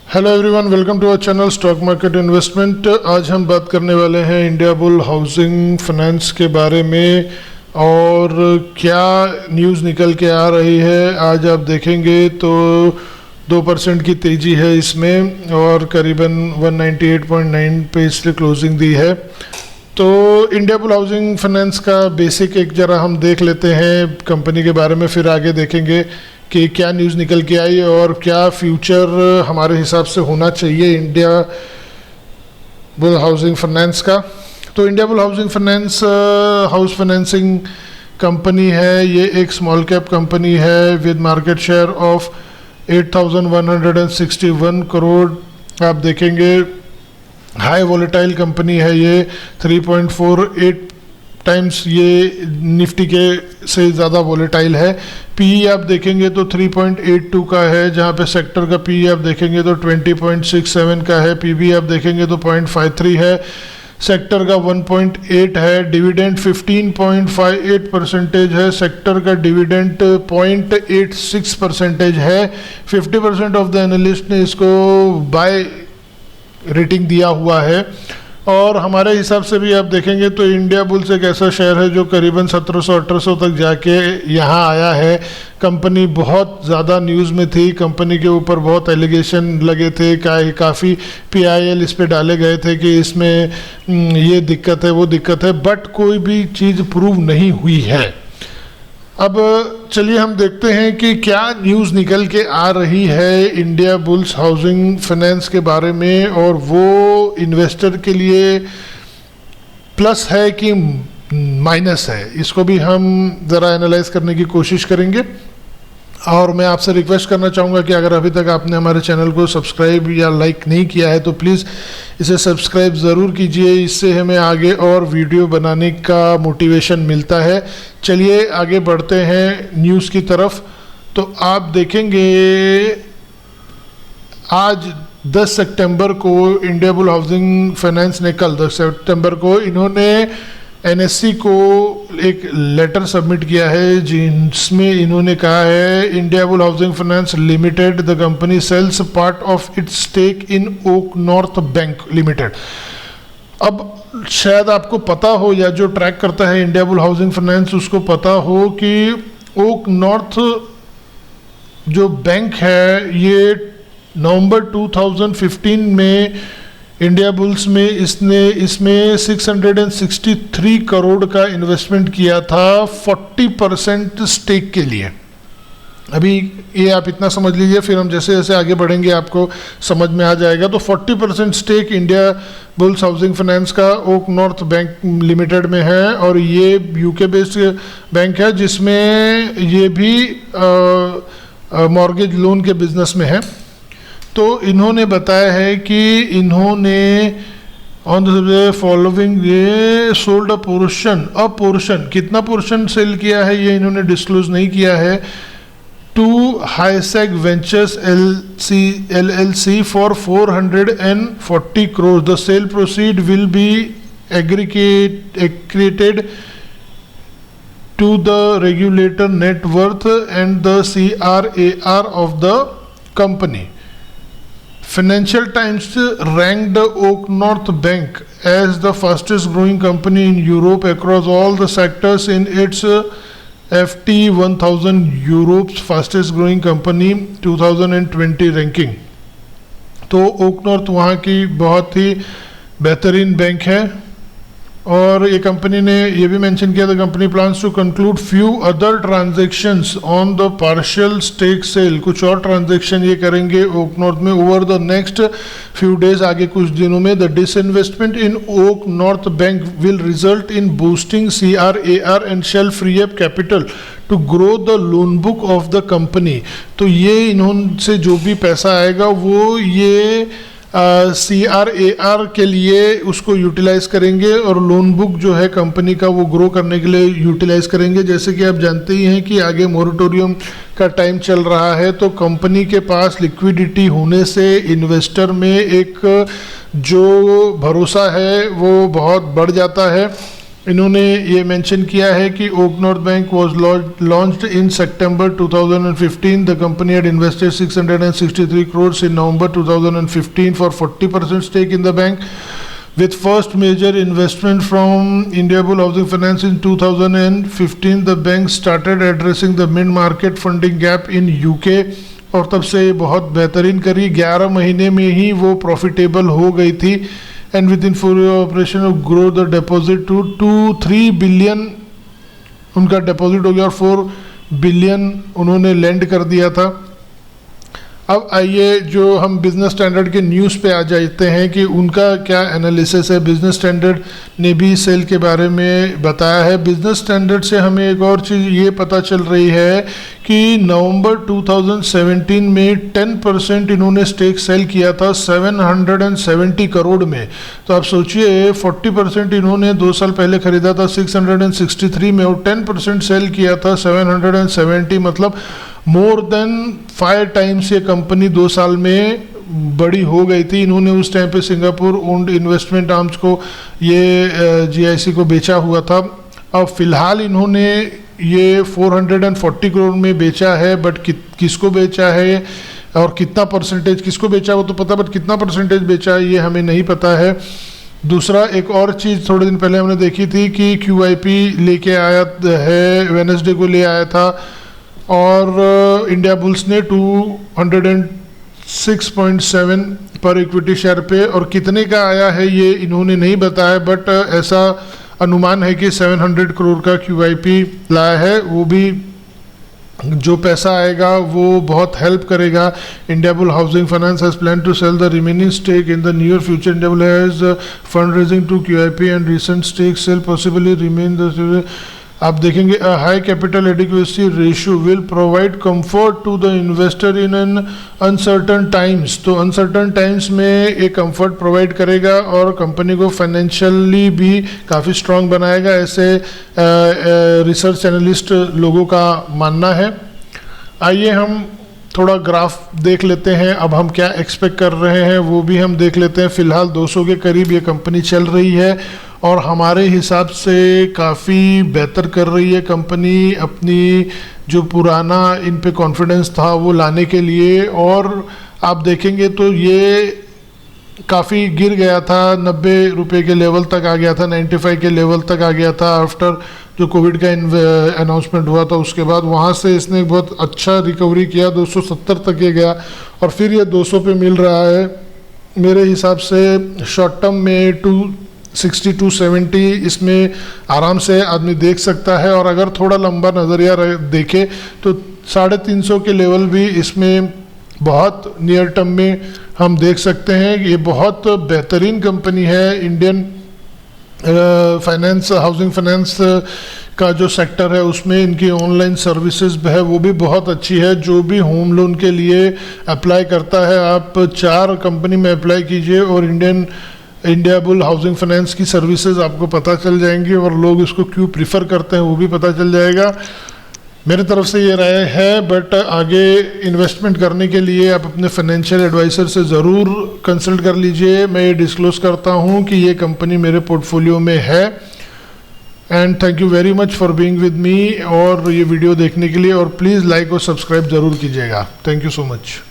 Hello everyone, welcome to our channel stock market investment. आज हम बात करने वाले हैं इंडिया बुल हाउसिंग फाइनेंस के बारे में और क्या न्यूज़ निकल के आ रही है। आज आप देखेंगे तो 2% की तेज़ी है इसमें और करीबन 198.9 पे इसलिए क्लोजिंग दी है। तो इंडिया बुल हाउसिंग फाइनेंस का बेसिक एक ज़रा हम देख लेते हैं कंपनी के बारे में, फिर आगे देखेंगे कि क्या न्यूज़ निकल के आई और क्या फ्यूचर हमारे हिसाब से होना चाहिए इंडिया बुल हाउसिंग फाइनेंस का। तो India bull housing finance house financing company है। ये एक स्मॉल कैप कंपनी है with market share of 8,161 crore. आप देखेंगे हाई वॉलेटाइल कंपनी है ये, 3.48 टाइम्स ये निफ्टी के से ज़्यादा वॉलेटाइल है। पीई आप देखेंगे तो 3.82 का है, जहाँ पे सेक्टर का पीई आप देखेंगे तो 20.67 का है। पीबी आप देखेंगे तो 0.53 है, सेक्टर का 1.8 है। डिविडेंड 15.58% है, सेक्टर का डिविडेंड 0.86% है। 50% ऑफ द एनालिस्ट ने इसको बाय रेटिंग दिया हुआ है। और हमारे हिसाब से भी आप देखेंगे तो इंडिया बुल्स एक ऐसा शेयर है जो करीबन 1700-1800 तक जाके यहाँ आया है। कंपनी बहुत ज़्यादा न्यूज़ में थी, कंपनी के ऊपर बहुत एलिगेशन लगे थे, काफ़ी PIL इस पे डाले गए थे कि इसमें ये दिक्कत है वो दिक्कत है, बट कोई भी चीज़ प्रूव नहीं हुई है। अब चलिए हम देखते हैं कि क्या न्यूज़ निकल के आ रही है इंडिया बुल्स हाउसिंग फाइनेंस के बारे में, और वो इन्वेस्टर के लिए प्लस है कि माइनस है, इसको भी हम ज़रा एनालाइज करने की कोशिश करेंगे। और मैं आपसे रिक्वेस्ट करना चाहूँगा कि अगर अभी तक आपने हमारे चैनल को सब्सक्राइब या लाइक नहीं किया है तो प्लीज़ इसे सब्सक्राइब ज़रूर कीजिए, इससे हमें आगे और वीडियो बनाने का मोटिवेशन मिलता है। चलिए आगे बढ़ते हैं न्यूज़ की तरफ। तो आप देखेंगे आज 10 सितंबर को इंडिया बुल हाउसिंग फाइनेंस ने, कल 10 सितंबर को इन्होंने NSE को एक लेटर सबमिट किया है जिसमें इन्होंने कहा है India bull housing finance limited the company sells part of its stake in Oak North bank limited. अब शायद आपको पता हो या जो ट्रैक करता है इंडिया बुल हाउसिंग फाइनेंस उसको पता हो कि ओक नॉर्थ जो बैंक है ये नवंबर 2015 में इंडिया बुल्स में इसमें 663 करोड़ का इन्वेस्टमेंट किया था 40% स्टेक के लिए। अभी ये आप इतना समझ लीजिए, फिर हम जैसे जैसे आगे बढ़ेंगे आपको समझ में आ जाएगा। तो 40% stake India bulls housing finance का ओक नॉर्थ बैंक लिमिटेड में है और ये UK बेस्ड बैंक है जिसमें ये भी मॉर्गेज लोन के बिजनेस में है। तो इन्होंने बताया है कि इन्होंने ऑन द फॉलोइंग ये सोल्ड अ पोर्शन कितना पोर्शन सेल किया है ये इन्होंने डिस्क्लोज नहीं किया है to highsec ventures LLC for 440 crore. The sale proceed will be aggregated to the regulator net worth and the CRAR of the company. Financial Times ranked Oak North Bank as the fastest growing company in Europe across all the sectors in its FT 1000 Europe's fastest growing company 2020 ranking। तो okay north वहाँ की बहुत ही बेहतरीन bank है। और ये company ने ये भी मेंशन किया, the company plans to conclude few other transactions on the partial stake sale. कुछ और ट्रांजैक्शन ये करेंगे ओक नॉर्थ में over the next few days, आगे कुछ दिनों में। The disinvestment in Oak North bank will result in boosting CRAR and shall free up capital to grow the loan book of the company. तो ये इन्होंने जो भी पैसा आएगा वो ये CRAR के लिए उसको यूटिलाइज करेंगे और लोन बुक जो है कंपनी का वो ग्रो करने के लिए यूटिलाइज करेंगे। जैसे कि आप जानते ही हैं कि आगे मोरेटोरियम का टाइम चल रहा है, तो कंपनी के पास लिक्विडिटी होने से इन्वेस्टर में एक जो भरोसा है वो बहुत बढ़ जाता है। इन्होंने ये मेंशन किया है कि Oak North bank was launched in September 2015. The company had invested 663 crores in November 2015 for 40% stake in the bank. With first major investment from Indiabulls Housing Finance in 2015, the bank started addressing the mid-market funding gap in UK. और तब से बहुत बेहतरीन करी, 11 महीने में ही वो profitable हो गई थी. And within 4 year operation of grow the deposit to 3 billion उनका डिपॉजिट हो गया और 4 बिलियन उन्होंने लैंड कर दिया था. अब आइए जो हम बिजनेस स्टैंडर्ड के न्यूज़ पे आ जाते हैं कि उनका क्या एनालिसिस है. बिजनेस स्टैंडर्ड ने भी सेल के बारे में बताया है. बिजनेस स्टैंडर्ड से हमें एक और चीज़ ये पता चल रही है कि नवंबर 2017 में 10% इन्होंने स्टेक सेल किया था 770 करोड़ में. तो आप सोचिए 40% इन्होंने 2 साल पहले खरीदा था 663 में और 10% सेल किया था 770, मतलब मोर देन 5 times ये कंपनी 2 साल में बड़ी हो गई थी. इन्होंने उस टाइम पे सिंगापुर ओन्ड इन्वेस्टमेंट आर्म्स को ये GIC को बेचा हुआ था. अब फिलहाल इन्होंने ये 440 करोड़ में बेचा है. बट किसको बेचा है और कितना परसेंटेज किसको बेचा वो तो पता, बट कितना परसेंटेज बेचा है ये हमें नहीं पता है. दूसरा एक और चीज़ थोड़े दिन पहले हमने देखी थी कि QIP लेके आया है, वेडनेसडे को ले आया था और इंडियाबुल्स ने 206.7 पर इक्विटी शेयर पे, और कितने का आया है ये इन्होंने नहीं बताया. बट ऐसा अनुमान है कि 700 करोड़ का QIP लाया है. वो भी जो पैसा आएगा वो बहुत हेल्प करेगा. Indiabull housing finance has plan to sell the remaining stake in the near future. Indiabull has fund raising to QIP and recent stake sale possibly remain the. आप देखेंगे a high capital adequacy ratio will provide comfort to the investor in an uncertain times. तो uncertain times में एक comfort provide करेगा और company को financially भी काफ़ी स्ट्रांग बनाएगा, ऐसे रिसर्च एनालिस्ट लोगों का मानना है. आइए हम थोड़ा ग्राफ देख लेते हैं. अब हम क्या एक्सपेक्ट कर रहे हैं वो भी हम देख लेते हैं. फ़िलहाल 200 के करीब ये कंपनी चल रही है और हमारे हिसाब से काफ़ी बेहतर कर रही है कंपनी अपनी जो पुराना इन पे कॉन्फिडेंस था वो लाने के लिए. और आप देखेंगे तो ये काफ़ी गिर गया था, 90 रुपये के लेवल तक आ गया था, 95 के लेवल तक आ गया था आफ्टर जो कोविड का अनाउंसमेंट हुआ था. उसके बाद वहाँ से इसने बहुत अच्छा रिकवरी किया, 270 तक ये गया और फिर ये 200 पे मिल रहा है. मेरे हिसाब से शॉर्ट टर्म में 260 270 इसमें आराम से आदमी देख सकता है. और अगर थोड़ा लंबा नज़रिया देखे तो 350 के लेवल भी इसमें बहुत नियर टर्म में हम देख सकते हैं. ये बहुत बेहतरीन कंपनी है. इंडियन फाइनेंस हाउसिंग फाइनेंस का जो सेक्टर है उसमें इनकी ऑनलाइन सर्विसेज है वो भी बहुत अच्छी है. जो भी होम लोन के लिए अप्लाई करता है आप 4 कंपनी में अप्लाई कीजिए और इंडियाबुल हाउसिंग फाइनेंस की सर्विसेज आपको पता चल जाएंगी और लोग इसको क्यों प्रीफर करते हैं वो भी पता चल जाएगा. मेरे तरफ से ये राय है. बट आगे इन्वेस्टमेंट करने के लिए आप अपने फाइनेंशियल एडवाइज़र से ज़रूर कंसल्ट कर लीजिए. मैं ये डिस्क्लोज करता हूँ कि ये कंपनी मेरे पोर्टफोलियो में है. And thank you very much for being with me और ये वीडियो देखने के लिए. और प्लीज़ लाइक और सब्सक्राइब ज़रूर कीजिएगा. Thank you so much.